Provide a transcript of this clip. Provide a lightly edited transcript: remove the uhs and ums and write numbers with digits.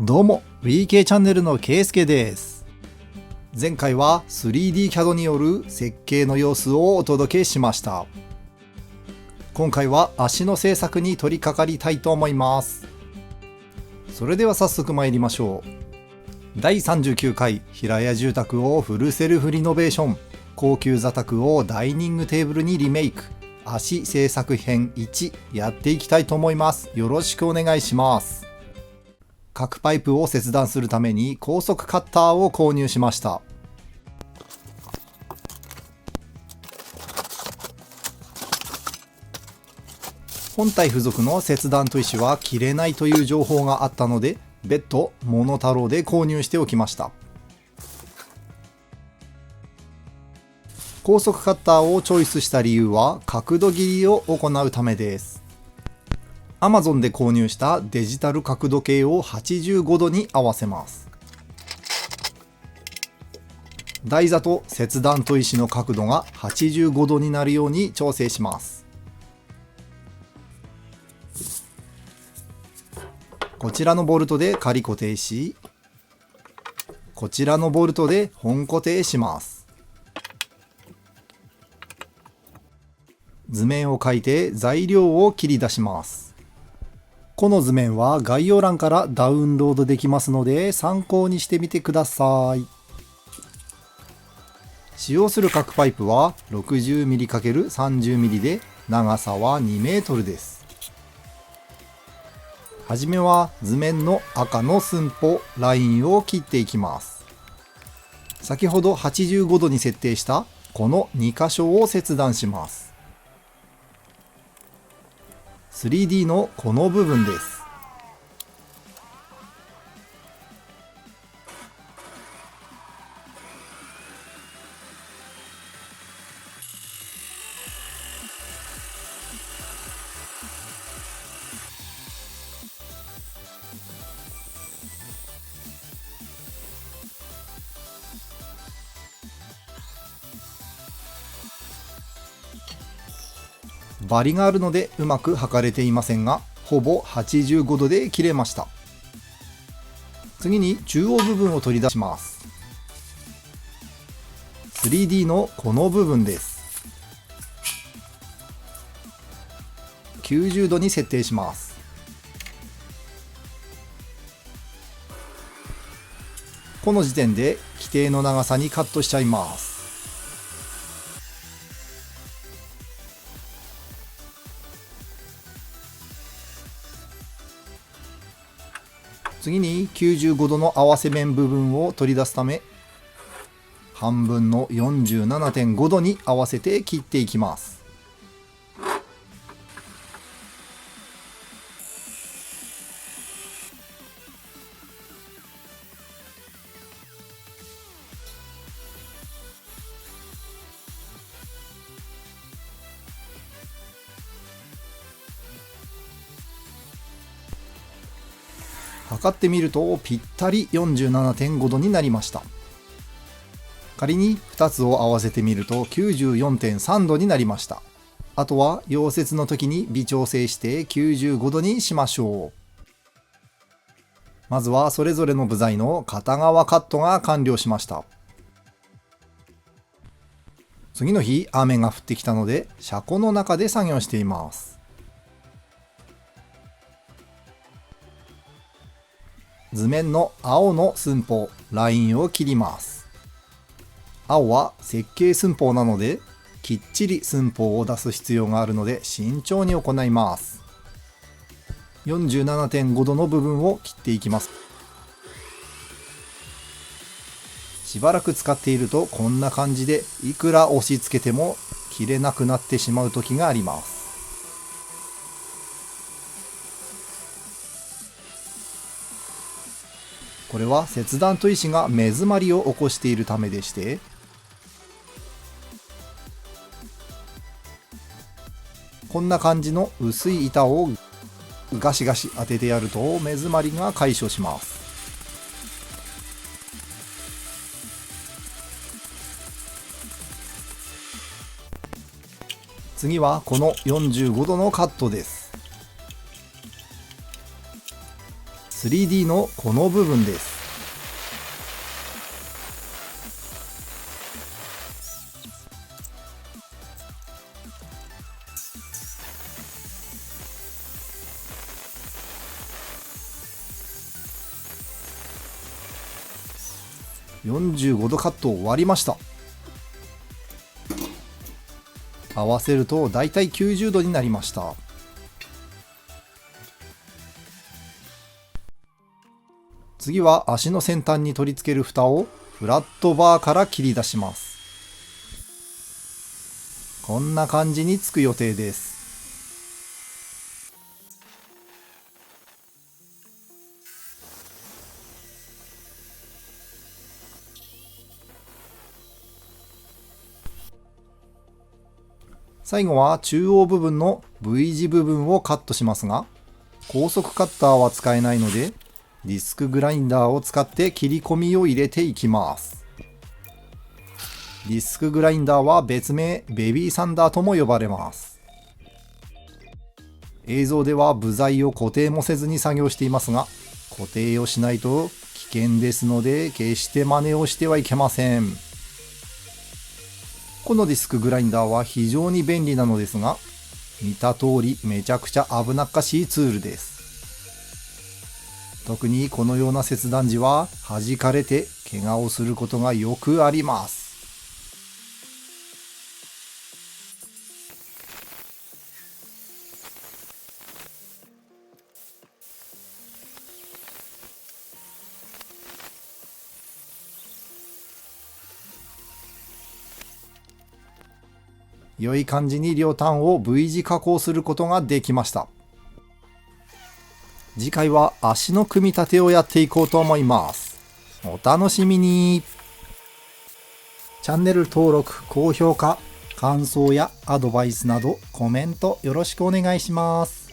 どうも WeK チャンネルのケイスケです。前回は 3D CAD による設計の様子をお届けしました。今回は足の製作に取り掛かりたいと思います。それでは早速参りましょう。第39回平屋住宅をフルセルフリノベーション、高級座卓をダイニングテーブルにリメイク、足製作編1やっていきたいと思います。よろしくお願いします。角パイプを切断するために高速カッターを購入しました。本体付属の切断砥石は切れないという情報があったので、別途モノタロウで購入しておきました。高速カッターをチョイスした理由は角度切りを行うためです。Amazon で購入したデジタル角度計を85度に合わせます。台座と切断砥石の角度が85度になるように調整します。こちらのボルトで仮固定し、こちらのボルトで本固定します。図面を描いて材料を切り出します。この図面は概要欄からダウンロードできますので参考にしてみてください。使用する角パイプは 60mm×30mm で長さは2メートルです。はじめは図面の赤の寸法ラインを切っていきます。先ほど85度に設定したこの2箇所を切断します。3D のこの部分です。バリがあるのでうまく測れていませんが、ほぼ85度で切れました。次に中央部分を取り出します。3D のこの部分です。90度に設定します。この時点で規定の長さにカットしちゃいます。次に95度の合わせ面部分を取り出すため、半分の 47.5 度に合わせて切っていきます。測ってみるとぴったり 47.5 度になりました。仮に2つを合わせてみると 94.3 度になりました。あとは溶接の時に微調整して95度にしましょう。まずはそれぞれの部材の片側カットが完了しました。次の日雨が降ってきたので車庫の中で作業しています。図面の青の寸法ラインを切ります。青は設計寸法なのできっちり寸法を出す必要があるので慎重に行います。 47.5 度の部分を切っていきます。しばらく使っているとこんな感じでいくら押し付けても切れなくなってしまう時があります。これは切断砥石が目詰まりを起こしているためでして、こんな感じの薄い板をガシガシ当ててやると目詰まりが解消します。次はこの45度のカットです。3D のこの部分です。45度カット終わりました。合わせるとだいたい90度になりました。次は足の先端に取り付ける蓋をフラットバーから切り出します。こんな感じにつく予定です。最後は中央部分の V 字部分をカットしますが、高速カッターは使えないので、ディスクグラインダーを使って切り込みを入れていきます。ディスクグラインダーは別名ベビーサンダーとも呼ばれます。映像では部材を固定もせずに作業していますが、固定をしないと危険ですので決して真似をしてはいけません。このディスクグラインダーは非常に便利なのですが、見た通りめちゃくちゃ危なっかしいツールです。特にこのような切断時は弾かれて怪我をすることがよくあります。良い感じに両端を V 字加工することができました。次回は足の組み立てをやっていこうと思います。お楽しみに。チャンネル登録、高評価、感想やアドバイスなどコメントよろしくお願いします。